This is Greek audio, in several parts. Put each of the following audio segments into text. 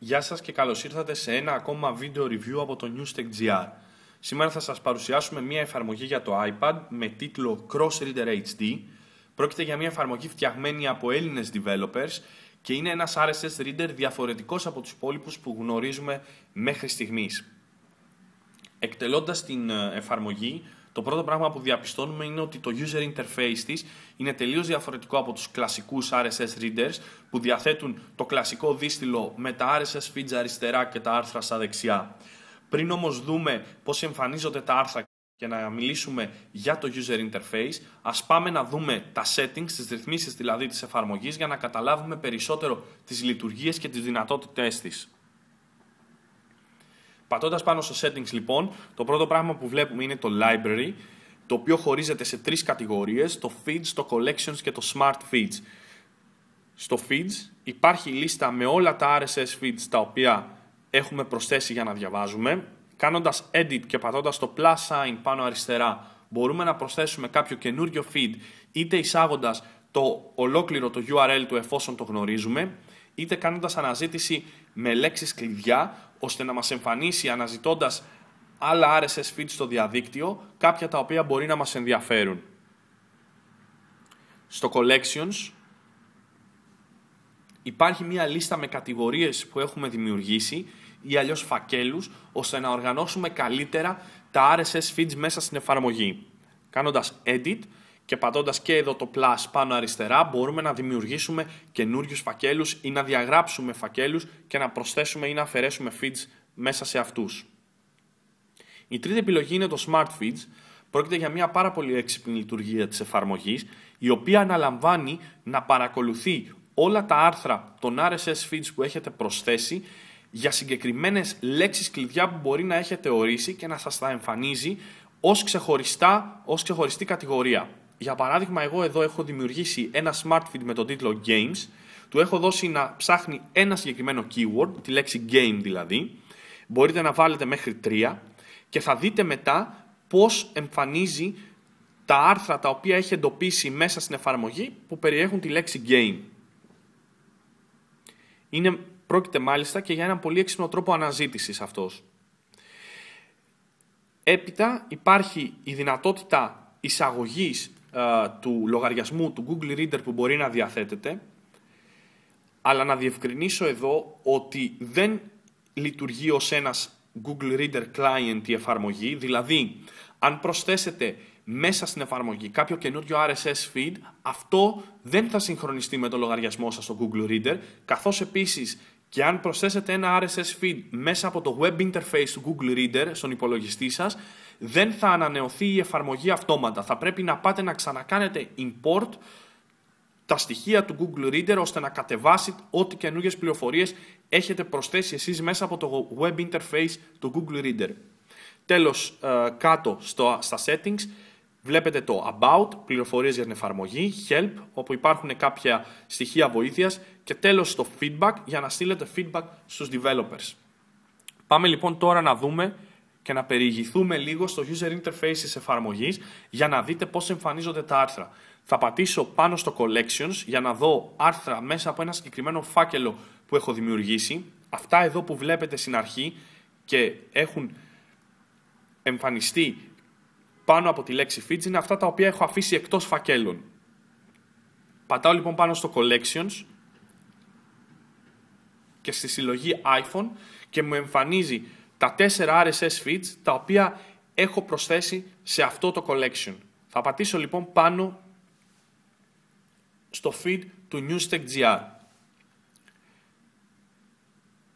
Γεια σας και καλώς ήρθατε σε ένα ακόμα βίντεο review από το Newstech.gr. Σήμερα θα σας παρουσιάσουμε μια εφαρμογή για το iPad με τίτλο Crossreader HD. Πρόκειται για μια εφαρμογή φτιαγμένη από Έλληνες developers και είναι ένας RSS reader διαφορετικός από τους υπόλοιπους που γνωρίζουμε μέχρι στιγμής. Εκτελώντας την εφαρμογή, το πρώτο πράγμα που διαπιστώνουμε είναι ότι το user interface της είναι τελείως διαφορετικό από τους κλασικούς RSS readers που διαθέτουν το κλασικό δίστηλο με τα RSS feeds αριστερά και τα άρθρα στα δεξιά. Πριν όμως δούμε πώς εμφανίζονται τα άρθρα και να μιλήσουμε για το user interface, ας πάμε να δούμε τα settings, τις ρυθμίσεις δηλαδή της εφαρμογής, για να καταλάβουμε περισσότερο τις λειτουργίες και τις δυνατότητές της. Πατώντας πάνω στο settings λοιπόν, το πρώτο πράγμα που βλέπουμε είναι το library, το οποίο χωρίζεται σε τρεις κατηγορίες, το feeds, το collections και το smart feeds. Στο feeds υπάρχει η λίστα με όλα τα RSS feeds τα οποία έχουμε προσθέσει για να διαβάζουμε. Κάνοντας edit και πατώντας το plus sign πάνω αριστερά, μπορούμε να προσθέσουμε κάποιο καινούριο feed, είτε εισάγοντας το ολόκληρο το URL του εφόσον το γνωρίζουμε, είτε κάνοντας αναζήτηση με λέξεις κλειδιά, ώστε να μας εμφανίσει αναζητώντας άλλα RSS feeds στο διαδίκτυο, κάποια τα οποία μπορεί να μας ενδιαφέρουν. Στο Collections υπάρχει μια λίστα με κατηγορίες που έχουμε δημιουργήσει ή αλλιώς φακέλους, ώστε να οργανώσουμε καλύτερα τα RSS feeds μέσα στην εφαρμογή. Κάνοντας Edit και πατώντας και εδώ το plus πάνω αριστερά, μπορούμε να δημιουργήσουμε καινούριους φακέλους ή να διαγράψουμε φακέλους και να προσθέσουμε ή να αφαιρέσουμε feeds μέσα σε αυτούς. Η τρίτη επιλογή είναι το Smart Feeds. Πρόκειται για μια πάρα πολύ έξυπνη λειτουργία της εφαρμογής, η οποία αναλαμβάνει να παρακολουθεί όλα τα άρθρα των RSS feeds που έχετε προσθέσει για συγκεκριμένες λέξεις κλειδιά που μπορεί να έχετε ορίσει και να σας τα εμφανίζει ως ξεχωριστή κατηγορία. Για παράδειγμα, εγώ εδώ έχω δημιουργήσει ένα smart feed με τον τίτλο Games, του έχω δώσει να ψάχνει ένα συγκεκριμένο keyword, τη λέξη game δηλαδή, μπορείτε να βάλετε μέχρι 3 και θα δείτε μετά πώς εμφανίζει τα άρθρα τα οποία έχει εντοπίσει μέσα στην εφαρμογή που περιέχουν τη λέξη game. Πρόκειται μάλιστα και για έναν πολύ έξυπνο τρόπο αναζήτησης αυτός. Έπειτα υπάρχει η δυνατότητα εισαγωγής του λογαριασμού του Google Reader που μπορεί να διαθέτετε, αλλά να διευκρινίσω εδώ ότι δεν λειτουργεί ως ένας Google Reader Client η εφαρμογή, δηλαδή αν προσθέσετε μέσα στην εφαρμογή κάποιο καινούριο RSS feed, αυτό δεν θα συγχρονιστεί με το λογαριασμό σας στο Google Reader, καθώς επίσης και αν προσθέσετε ένα RSS feed μέσα από το web interface του Google Reader στον υπολογιστή σας, δεν θα ανανεωθεί η εφαρμογή αυτόματα. Θα πρέπει να πάτε να ξανακάνετε import τα στοιχεία του Google Reader ώστε να κατεβάσει ό,τι καινούργιες πληροφορίες έχετε προσθέσει εσείς μέσα από το web interface του Google Reader. Τέλος, κάτω στα settings βλέπετε το About, πληροφορίες για την εφαρμογή, Help, όπου υπάρχουν κάποια στοιχεία βοήθειας και τέλος το Feedback για να στείλετε feedback στους developers. Πάμε λοιπόν τώρα να δούμε και να περιηγηθούμε λίγο στο user interface της εφαρμογής για να δείτε πώς εμφανίζονται τα άρθρα. Θα πατήσω πάνω στο Collections για να δω άρθρα μέσα από ένα συγκεκριμένο φάκελο που έχω δημιουργήσει. Αυτά εδώ που βλέπετε στην αρχή και έχουν εμφανιστεί πάνω από τη λέξη feeds είναι αυτά τα οποία έχω αφήσει εκτός φακέλων. Πατάω λοιπόν πάνω στο Collections και στη συλλογή iPhone και μου εμφανίζει τα 4 RSS feeds τα οποία έχω προσθέσει σε αυτό το collection. Θα πατήσω λοιπόν πάνω στο feed του Newstech.gr.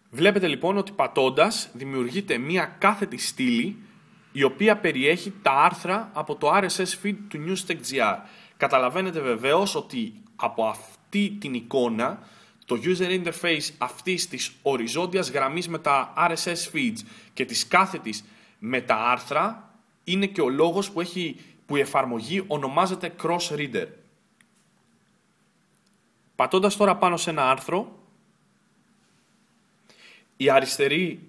Βλέπετε λοιπόν ότι πατώντας δημιουργείται μία κάθετη στήλη η οποία περιέχει τα άρθρα από το RSS feed του Newstech.gr. Καταλαβαίνετε βεβαίως ότι από αυτή την εικόνα το user interface αυτής της οριζόντιας γραμμής με τα RSS feeds και της κάθετης με τα άρθρα είναι και ο λόγος που η εφαρμογή ονομάζεται Crossreader. Πατώντας τώρα πάνω σε ένα άρθρο,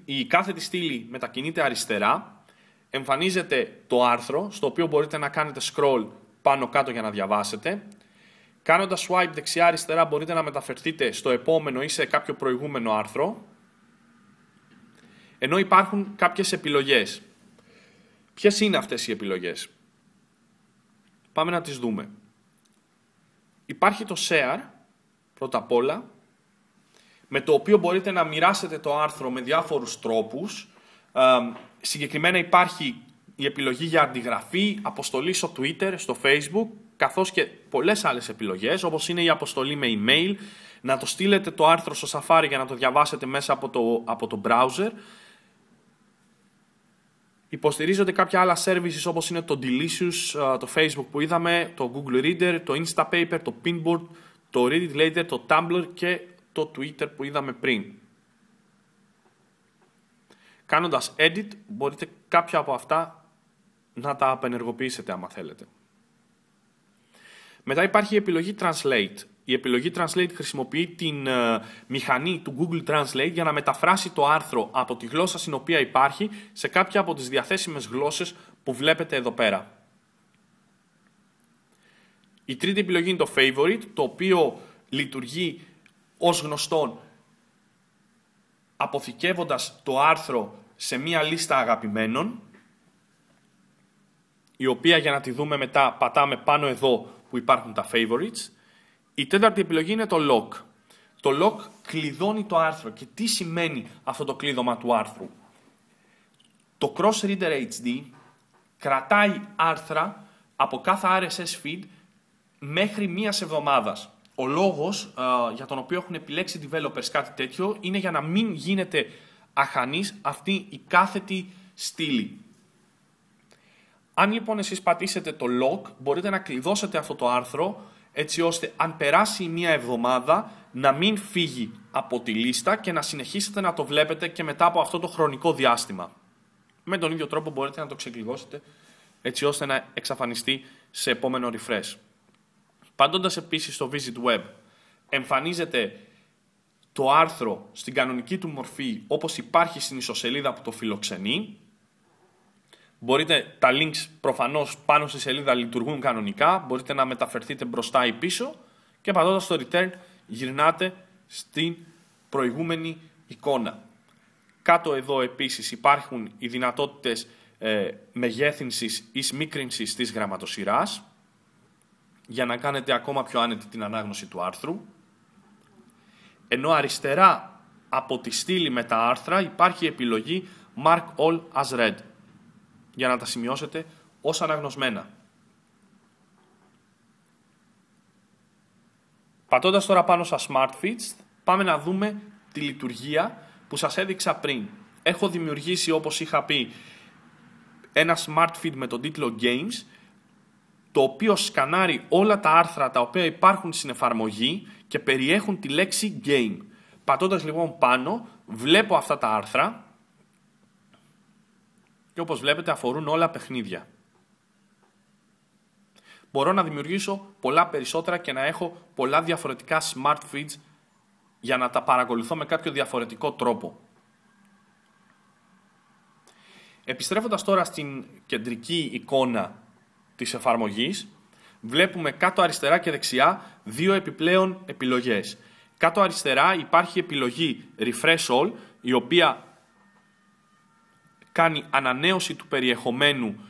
η κάθετη στήλη μετακινείται αριστερά, εμφανίζεται το άρθρο στο οποίο μπορείτε να κάνετε scroll πάνω κάτω για να διαβάσετε. Κάνοντας swipe δεξιά-αριστερά μπορείτε να μεταφερθείτε στο επόμενο ή σε κάποιο προηγούμενο άρθρο. Ενώ υπάρχουν κάποιες επιλογές. Ποιες είναι αυτές οι επιλογές? Πάμε να τις δούμε. Υπάρχει το share, πρώτα απ' όλα, με το οποίο μπορείτε να μοιράσετε το άρθρο με διάφορους τρόπους. Συγκεκριμένα υπάρχει η επιλογή για αντιγραφή, αποστολή στο Twitter, στο Facebook, καθώς και πολλές άλλες επιλογές, όπως είναι η αποστολή με email, να το στείλετε το άρθρο στο Safari για να το διαβάσετε μέσα από το browser. Υποστηρίζονται κάποια άλλα services όπως είναι το Delicious, το Facebook που είδαμε, το Google Reader, το Instapaper, το Pinboard, το Read It Later, το Tumblr και το Twitter που είδαμε πριν. Κάνοντας edit μπορείτε κάποια από αυτά να τα απενεργοποιήσετε άμα θέλετε. Μετά υπάρχει η επιλογή Translate. Η επιλογή Translate χρησιμοποιεί την μηχανή του Google Translate για να μεταφράσει το άρθρο από τη γλώσσα στην οποία υπάρχει σε κάποια από τις διαθέσιμες γλώσσες που βλέπετε εδώ πέρα. Η τρίτη επιλογή είναι το Favorite, το οποίο λειτουργεί ως γνωστόν αποθηκεύοντας το άρθρο σε μία λίστα αγαπημένων, η οποία, για να τη δούμε μετά, πατάμε πάνω εδώ που υπάρχουν τα favorites. Η τέταρτη επιλογή είναι το lock. Το lock κλειδώνει το άρθρο. Και τι σημαίνει αυτό το κλείδωμα του άρθρου? Το Crossreader HD κρατάει άρθρα από κάθε RSS feed μέχρι μίας εβδομάδας. Ο λόγος για τον οποίο έχουν επιλέξει developers κάτι τέτοιο είναι για να μην γίνεται αχανής αυτή η κάθετη στήλη. Αν λοιπόν εσείς πατήσετε το lock, μπορείτε να κλειδώσετε αυτό το άρθρο, έτσι ώστε αν περάσει μία εβδομάδα να μην φύγει από τη λίστα και να συνεχίσετε να το βλέπετε και μετά από αυτό το χρονικό διάστημα. Με τον ίδιο τρόπο μπορείτε να το ξεκλειδώσετε έτσι ώστε να εξαφανιστεί σε επόμενο refresh. Πατώντας επίσης στο Visit Web, εμφανίζεται το άρθρο στην κανονική του μορφή όπως υπάρχει στην ιστοσελίδα που το φιλοξενεί. Τα links προφανώς πάνω στη σελίδα λειτουργούν κανονικά, μπορείτε να μεταφερθείτε μπροστά ή πίσω και πατώντας στο Return γυρνάτε στην προηγούμενη εικόνα. Κάτω εδώ επίσης υπάρχουν οι δυνατότητες μεγέθυνσης ή σμίκρινσης της γραμματοσυράς για να κάνετε ακόμα πιο άνετη την ανάγνωση του άρθρου. Ενώ αριστερά από τη στήλη με τα άρθρα υπάρχει η επιλογή Mark All as Read για να τα σημειώσετε ως αναγνωσμένα. Πατώντας τώρα πάνω στα Smart Feeds, πάμε να δούμε τη λειτουργία που σας έδειξα πριν. Έχω δημιουργήσει, όπως είχα πει, ένα Smart Feed με τον τίτλο Games, το οποίο σκανάρει όλα τα άρθρα τα οποία υπάρχουν στην εφαρμογή και περιέχουν τη λέξη Game. Πατώντας λοιπόν πάνω, βλέπω αυτά τα άρθρα και όπως βλέπετε αφορούν όλα παιχνίδια. Μπορώ να δημιουργήσω πολλά περισσότερα και να έχω πολλά διαφορετικά Smart Feeds για να τα παρακολουθώ με κάποιο διαφορετικό τρόπο. Επιστρέφοντας τώρα στην κεντρική εικόνα της εφαρμογής, βλέπουμε κάτω αριστερά και δεξιά δύο επιπλέον επιλογές. Κάτω αριστερά υπάρχει επιλογή Refresh All, η οποία κάνει ανανέωση του περιεχομένου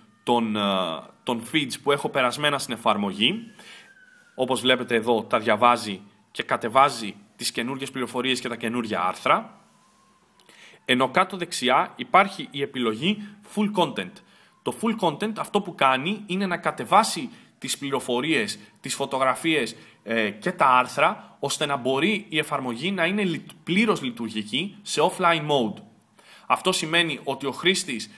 των feeds που έχω περασμένα στην εφαρμογή. Όπως βλέπετε εδώ τα διαβάζει και κατεβάζει τις καινούργιες πληροφορίες και τα καινούργια άρθρα. Ενώ κάτω δεξιά υπάρχει η επιλογή Full Content. Το Full Content αυτό που κάνει είναι να κατεβάσει τις πληροφορίες, τις φωτογραφίες και τα άρθρα, ώστε να μπορεί η εφαρμογή να είναι πλήρως λειτουργική σε offline mode. Αυτό σημαίνει ότι ο χρήστης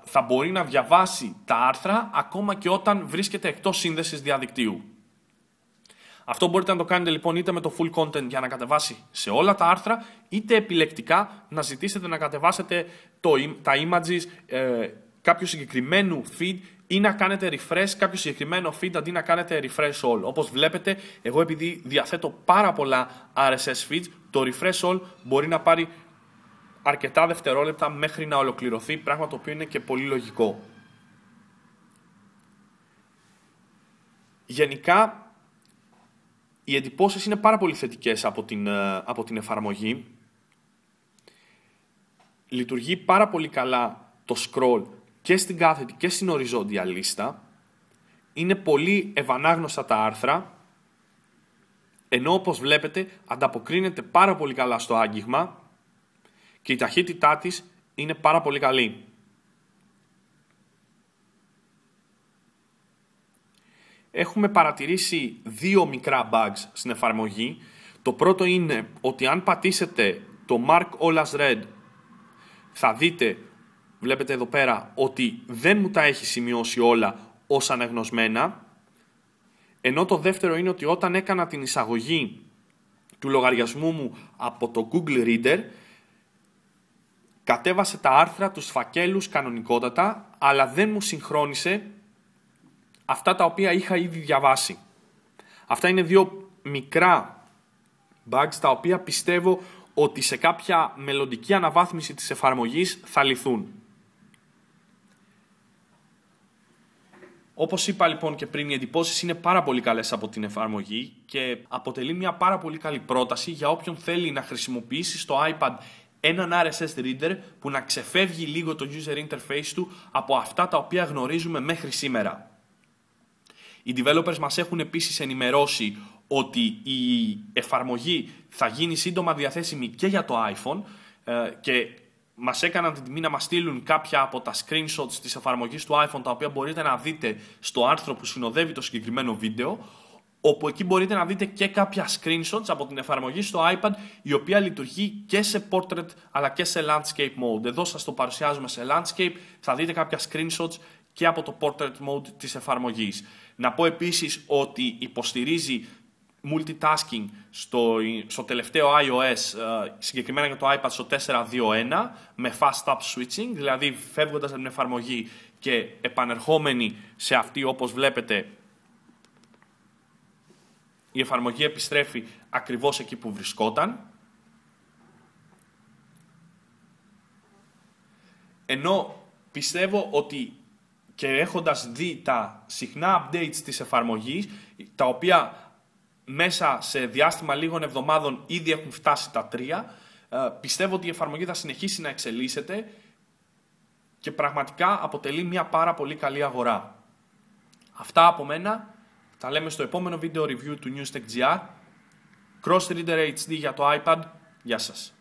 θα μπορεί να διαβάσει τα άρθρα ακόμα και όταν βρίσκεται εκτός σύνδεσης διαδικτύου. Αυτό μπορείτε να το κάνετε λοιπόν είτε με το full content για να κατεβάσει σε όλα τα άρθρα, είτε επιλεκτικά να ζητήσετε να κατεβάσετε τα images κάποιου συγκεκριμένου feed ή να κάνετε refresh κάποιο συγκεκριμένο feed αντί να κάνετε refresh all. Όπως βλέπετε, εγώ επειδή διαθέτω πάρα πολλά RSS feeds, το refresh all μπορεί να πάρει αρκετά δευτερόλεπτα μέχρι να ολοκληρωθεί, πράγμα το οποίο είναι και πολύ λογικό. Γενικά, οι εντυπώσεις είναι πάρα πολύ θετικές από την εφαρμογή. λειτουργεί πάρα πολύ καλά το scroll και στην κάθετη και στην οριζόντια λίστα. Είναι πολύ ευανάγνωστα τα άρθρα, ενώ όπως βλέπετε ανταποκρίνεται πάρα πολύ καλά στο άγγιγμα και η ταχύτητά της είναι πάρα πολύ καλή. Έχουμε παρατηρήσει δύο μικρά bugs στην εφαρμογή. Το πρώτο είναι ότι αν πατήσετε το Mark All as Read, θα δείτε, βλέπετε εδώ πέρα, ότι δεν μου τα έχει σημειώσει όλα ως αναγνωσμένα. Ενώ το δεύτερο είναι ότι όταν έκανα την εισαγωγή του λογαριασμού μου από το Google Reader, κατέβασε τα άρθρα, τους φακέλους κανονικότατα, αλλά δεν μου συγχρόνισε αυτά τα οποία είχα ήδη διαβάσει. Αυτά είναι δύο μικρά bugs τα οποία πιστεύω ότι σε κάποια μελλοντική αναβάθμιση της εφαρμογής θα λυθούν. Όπως είπα λοιπόν και πριν, οι εντυπώσεις είναι πάρα πολύ καλές από την εφαρμογή και αποτελεί μια πάρα πολύ καλή πρόταση για όποιον θέλει να χρησιμοποιήσει στο iPad έναν RSS reader που να ξεφεύγει λίγο το user interface του από αυτά τα οποία γνωρίζουμε μέχρι σήμερα. Οι developers μας έχουν επίσης ενημερώσει ότι η εφαρμογή θα γίνει σύντομα διαθέσιμη και για το iPhone και μας έκαναν την τιμή να μας στείλουν κάποια από τα screenshots της εφαρμογής του iPhone, τα οποία μπορείτε να δείτε στο άρθρο που συνοδεύει το συγκεκριμένο βίντεο, όπου εκεί μπορείτε να δείτε και κάποια screenshots από την εφαρμογή στο iPad, η οποία λειτουργεί και σε portrait αλλά και σε landscape mode. Εδώ σας το παρουσιάζουμε σε landscape, θα δείτε κάποια screenshots και από το portrait mode της εφαρμογής. Να πω επίσης ότι υποστηρίζει multitasking στο τελευταίο iOS, συγκεκριμένα για το iPad στο 4.2.1, με fast tap switching, δηλαδή φεύγοντας από την εφαρμογή και επανερχόμενη σε αυτή, όπως βλέπετε, η εφαρμογή επιστρέφει ακριβώς εκεί που βρισκόταν. Ενώ πιστεύω ότι, και έχοντας δει τα συχνά updates της εφαρμογής, τα οποία μέσα σε διάστημα λίγων εβδομάδων ήδη έχουν φτάσει τα 3, πιστεύω ότι η εφαρμογή θα συνεχίσει να εξελίσσεται και πραγματικά αποτελεί μια πάρα πολύ καλή αγορά. Αυτά από μένα, τα λέμε στο επόμενο βίντεο review του Newstech.gr. Cross Reader HD για το iPad. Γεια σας.